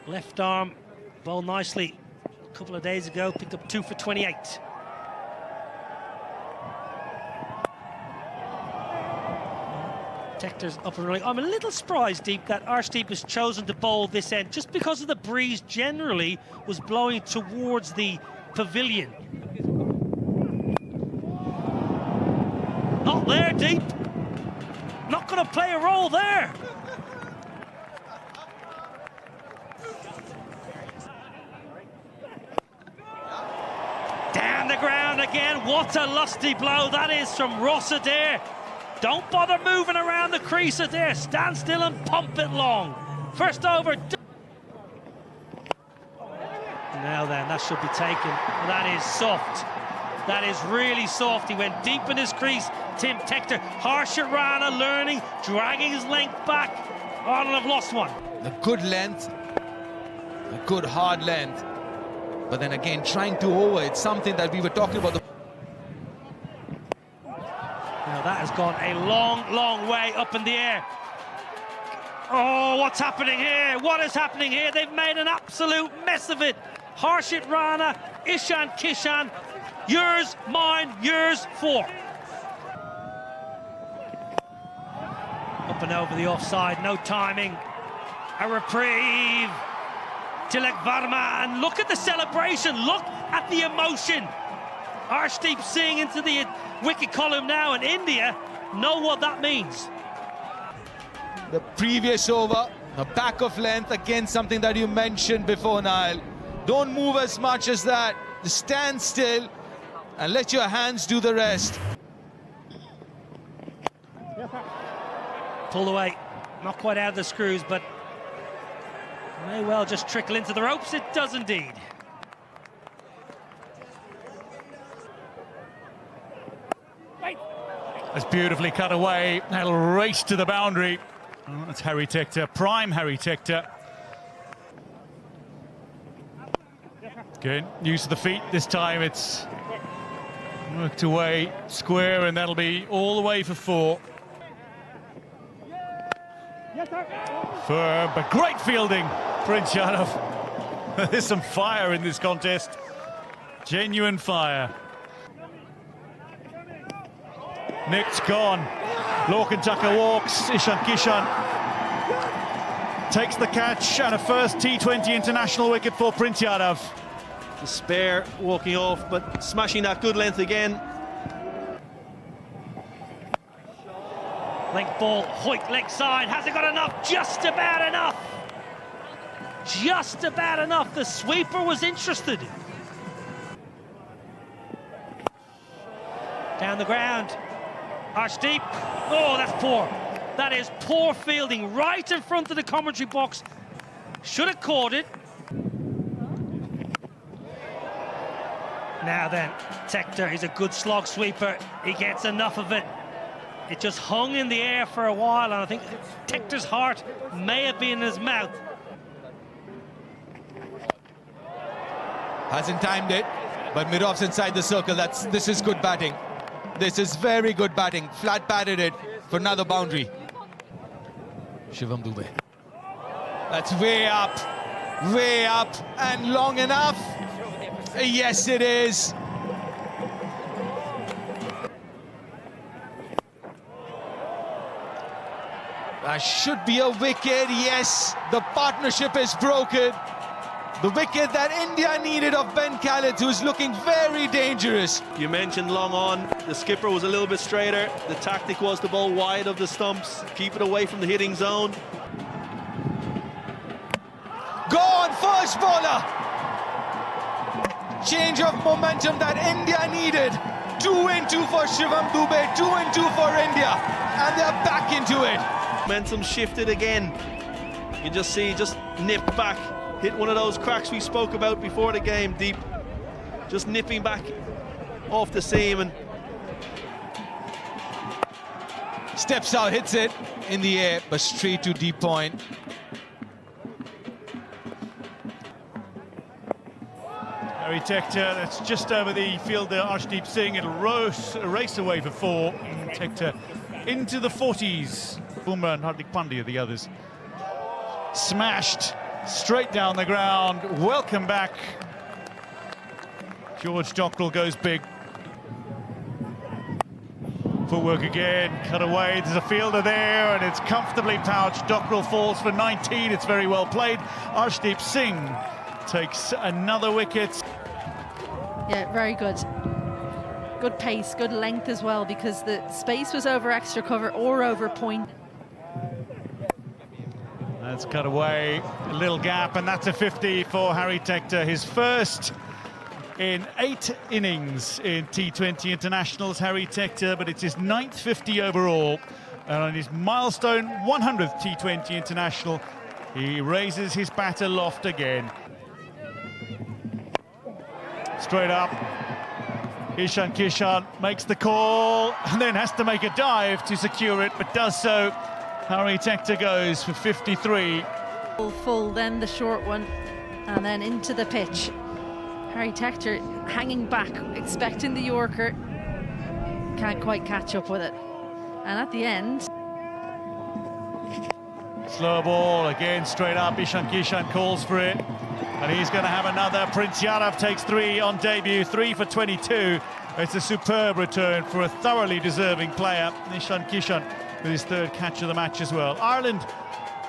Left arm, bowled nicely a couple of days ago, picked up 2 for 28. Tector's up and running. I'm a little surprised, Deep, that Arshdeep has chosen to bowl this end just because of the breeze generally was blowing towards the pavilion. Not there, Deep. Not going to play a role there. Down the ground again. What a lusty blow that is from Ross Adair. Don't bother moving around the crease Adair. Stand still and pump it long. First over. Now then, that should be taken. That is soft. That is really soft. He went deep in his crease. Tim Tector, Harsha Rana learning, dragging his length back. Ireland have lost one. A good length, a good hard length. But then again, trying to over, it's something that we were talking about. Now that has gone a long, long way up in the air. Oh, what's happening here? What is happening here? They've made an absolute mess of it. Harshit Rana, Ishan Kishan, yours, mine, yours, 4. Up and over the offside, no timing. A reprieve. Tilak Varma, and look at the celebration, look at the emotion. Arshdeep Singh into the wicket column now, and India know what that means. The previous over, a back of length, again something that you mentioned before, Niall. Don't move as much as that. Just stand still and let your hands do the rest. Pulled away, not quite out of the screws, but may well just trickle into the ropes. It does indeed. That's beautifully cut away. That'll race to the boundary. Oh, that's Harry Tector, prime Harry Tector. Good, use of the feet this time. It's worked away square, and that'll be all the way for 4. Firm, but great fielding, Prince Yadav. There's some fire in this contest. Genuine fire. Nick's gone. Lorcan Tucker walks. Ishan Kishan takes the catch, and a first T20 international wicket for Prince Yadav. The spare walking off, but smashing that good length again. Length ball, Hoyt leg side, has it got enough? Just about enough. Just about enough. The sweeper was interested. Down the ground. Arshdeep. Oh, that's poor. That is poor fielding right in front of the commentary box. Should have caught it. Now then, Tector is a good slog sweeper. He gets enough of it. It just hung in the air for a while, and I think Tector's heart may have been in his mouth. Hasn't timed it, but mid-off's inside the circle. This is good batting. This is very good batting. Flat batted it for another boundary. Shivam Dube. That's way up, and long enough. Yes, it is. That should be a wicket. Yes, the partnership is broken. The wicket that India needed of Ben Khaled, who's looking very dangerous. You mentioned long on. The skipper was a little bit straighter. The tactic was to bowl wide of the stumps, keep it away from the hitting zone. Gone, first bowler. Change of momentum that India needed. 2 and 2 for Shivam Dube, 2 and 2 for India, and they're back into it. Momentum shifted again. You can just see, just nip back, hit one of those cracks we spoke about before the game, Deep. Just nipping back off the seam and steps out, hits it in the air, but straight to deep point. Harry Tector, that's just over the fielder, Arshdeep Singh. It'll race away for 4. Tector into the 40s. Bumrah and Hardik Pandya, the others. Smashed straight down the ground. Welcome back. George Dockrell goes big. Footwork again, cut away, there's a fielder there, and it's comfortably pouched. Dockrell falls for 19, it's very well played. Arshdeep Singh takes another wicket. Yeah, very good. Good pace, good length as well, because the space was over extra cover or over point. That's cut away, a little gap, and that's a 50 for Harry Tector, his first in 8 innings in T20 internationals, Harry Tector, but it's his 9th 50 overall. And on his milestone 100th T20 international, he raises his bat aloft again. Straight up, Ishan Kishan makes the call and then has to make a dive to secure it, but does so. Harry Tector goes for 53. Full, then the short one, and then into the pitch. Harry Tector hanging back, expecting the Yorker, can't quite catch up with it. And at the end... Slow ball, again straight up, Ishan Kishan calls for it. And he's going to have another. Prince Yadav takes 3 on debut, 3 for 22. It's a superb return for a thoroughly deserving player. Ishan Kishan with his 3rd catch of the match as well. Ireland,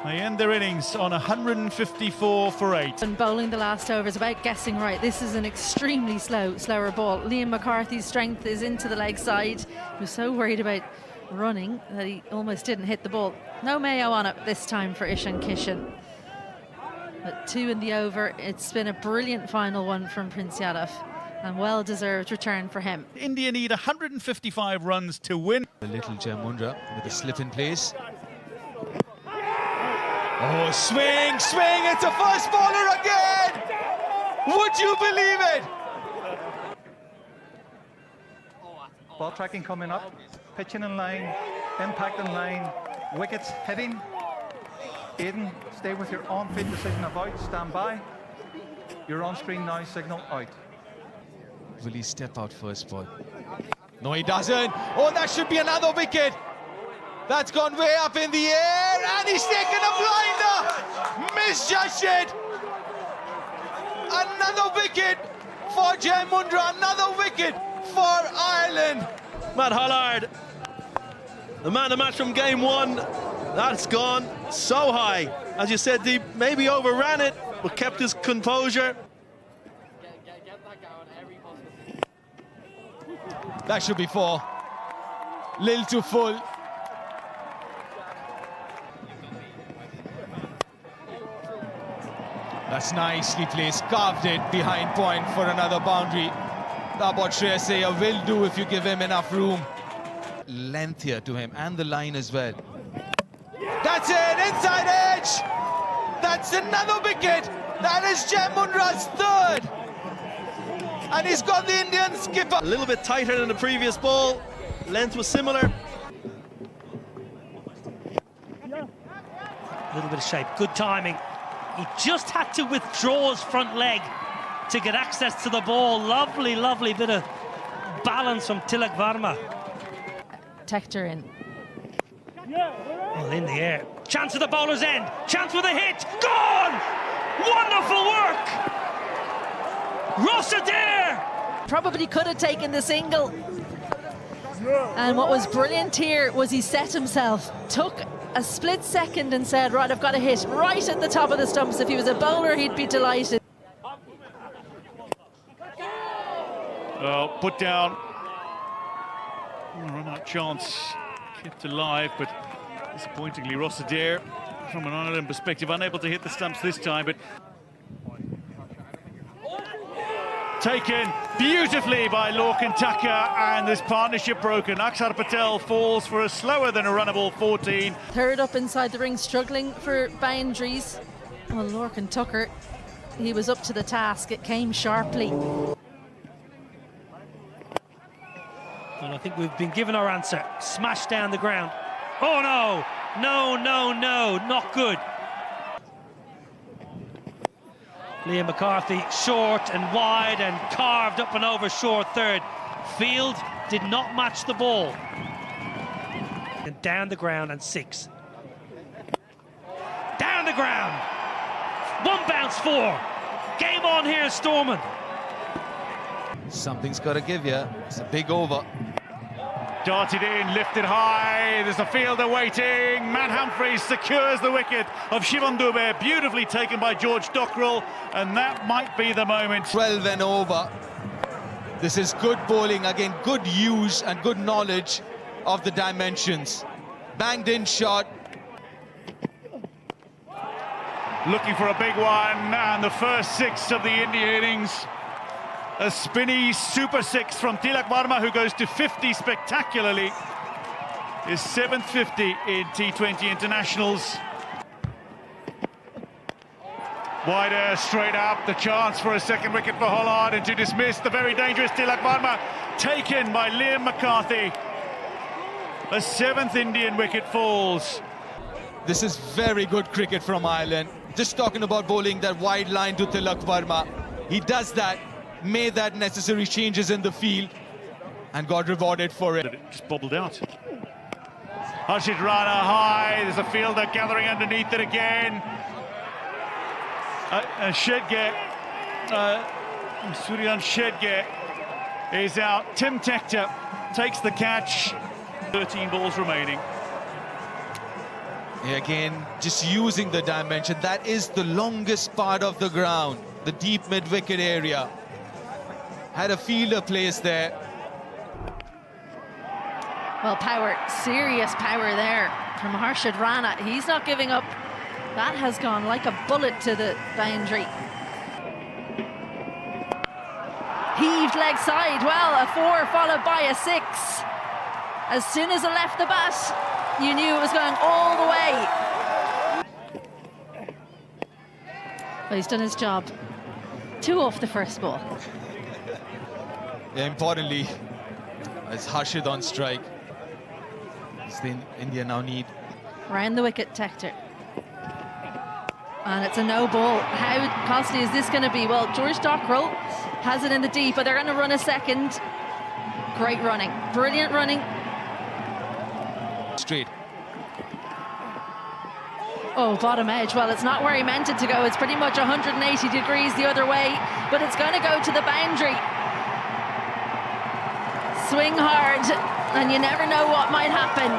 they end their innings on 154 for 8. And bowling the last over is about guessing right. This is an extremely slower ball. Liam McCarthy's strength is into the leg side. He was so worried about running that he almost didn't hit the ball. No Mayo on it this time for Ishan Kishan. But 2 in the over. It's been a brilliant final one from Prince Yadav, and well-deserved return for him. India need 155 runs to win. A little Jamundra with a slip in place. Oh, swing, it's a first bowler again! Would you believe it? Ball tracking coming up, pitching in line, impact in line, wickets hitting. Aidan, stay with your on-field decision of out, stand by. Your on-screen now signal out. Will he step out first ball? No, he doesn't. Oh, that should be another wicket. That's gone way up in the air, and he's taken a blinder. Misjudged it. Another wicket for Jamundra, another wicket for Ireland. Matt Hollard, the man of the match from game 1. That's gone so high. As you said, Deep, maybe overran it, but kept his composure. That should be 4. Little too full. That's nicely placed, carved it behind point for another boundary. That's what Shreyas Iyer will do if you give him enough room. Length here to him, and the line as well. That's it, inside edge! That's another wicket! That is Jamundra's 3rd! And he's got the Indian skipper. A little bit tighter than the previous ball. Length was similar. A little bit of shape, good timing. He just had to withdraw his front leg to get access to the ball. Lovely, lovely bit of balance from Tilak Varma. Tector in. Well, in the air. Chance at the bowler's end. Chance with a hit. Gone! Wonderful work! Ross Adair! Probably could have taken the single. And what was brilliant here was he set himself, took a split second and said, right, I've got a hit right at the top of the stumps. If he was a bowler, he'd be delighted. Well, put down. Run out chance. Kept alive, but disappointingly, Ross Adair, from an Ireland perspective, unable to hit the stumps this time, but taken beautifully by Lorcan Tucker, and this partnership broken. Akshar Patel falls for a slower than a runnable 14. 3rd up inside the ring, struggling for boundaries. Well, Lorcan Tucker, he was up to the task. It came sharply. And I think we've been given our answer. Smashed down the ground. Oh no! No, no, no, not good. Liam McCarthy short and wide and carved up and over short 3rd. Field did not match the ball. And down the ground and 6. Down the ground! One bounce, 4. Game on here, Stormont. Something's got to give you. It's a big over. Darted in, lifted high, there's a fielder waiting. Matt Humphreys secures the wicket of Shivam Dube, beautifully taken by George Dockrell, and that might be the moment. 12 and over. This is good bowling, again, good use and good knowledge of the dimensions. Banged in shot. Looking for a big one, and the first 6 of the India innings. A spinny super 6 from Tilak Varma, who goes to 50 spectacularly. His 7th 50 in T20 internationals. Wider, straight up, the chance for a second wicket for Holland, and to dismiss the very dangerous Tilak Varma, taken by Liam McCarthy. A 7th Indian wicket falls. This is very good cricket from Ireland. Just talking about bowling that wide line to Tilak Varma. He does that, made that necessary changes in the field, and got rewarded for it. It just bobbled out. Harshit Rana high, there's a fielder gathering underneath it again. Shedge, Suryan Shedge is out. Tim Tector takes the catch. 13 balls remaining. Again, just using the dimension. That is the longest part of the ground, the deep mid-wicket area. Had a fielder placed there. Well, power, serious power there from Harshit Rana. He's not giving up. That has gone like a bullet to the boundary. Heaved leg side. Well, a 4 followed by a 6. As soon as it left the bat, you knew it was going all the way. Well, he's done his job. 2 off the first ball. Yeah, importantly, as Harshit on strike. India now need. Round the wicket, Tector. And it's a no ball. How costly is this going to be? Well, George Dockrell has it in the deep, but they're going to run a second. Great running, brilliant running. Straight. Oh, bottom edge. Well, it's not where he meant it to go. It's pretty much 180 degrees the other way, but it's going to go to the boundary. Swing hard, and you never know what might happen.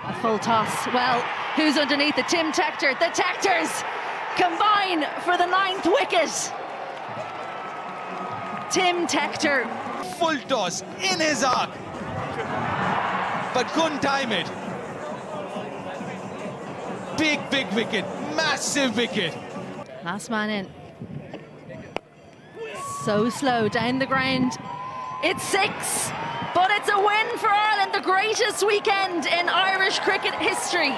A full toss. Well, who's underneath it? Tim Tector. The Tectors combine for the 9th wicket. Tim Tector. Full toss in his arc, but couldn't time it. Big wicket, massive wicket. Last man in. So slow down the ground. It's 6, but it's a win for Ireland, the greatest weekend in Irish cricket history.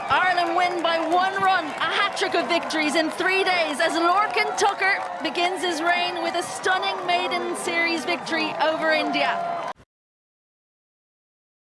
Ireland win by 1 run, a hat-trick of victories in 3 days as Lorcan Tucker begins his reign with a stunning maiden series victory over India.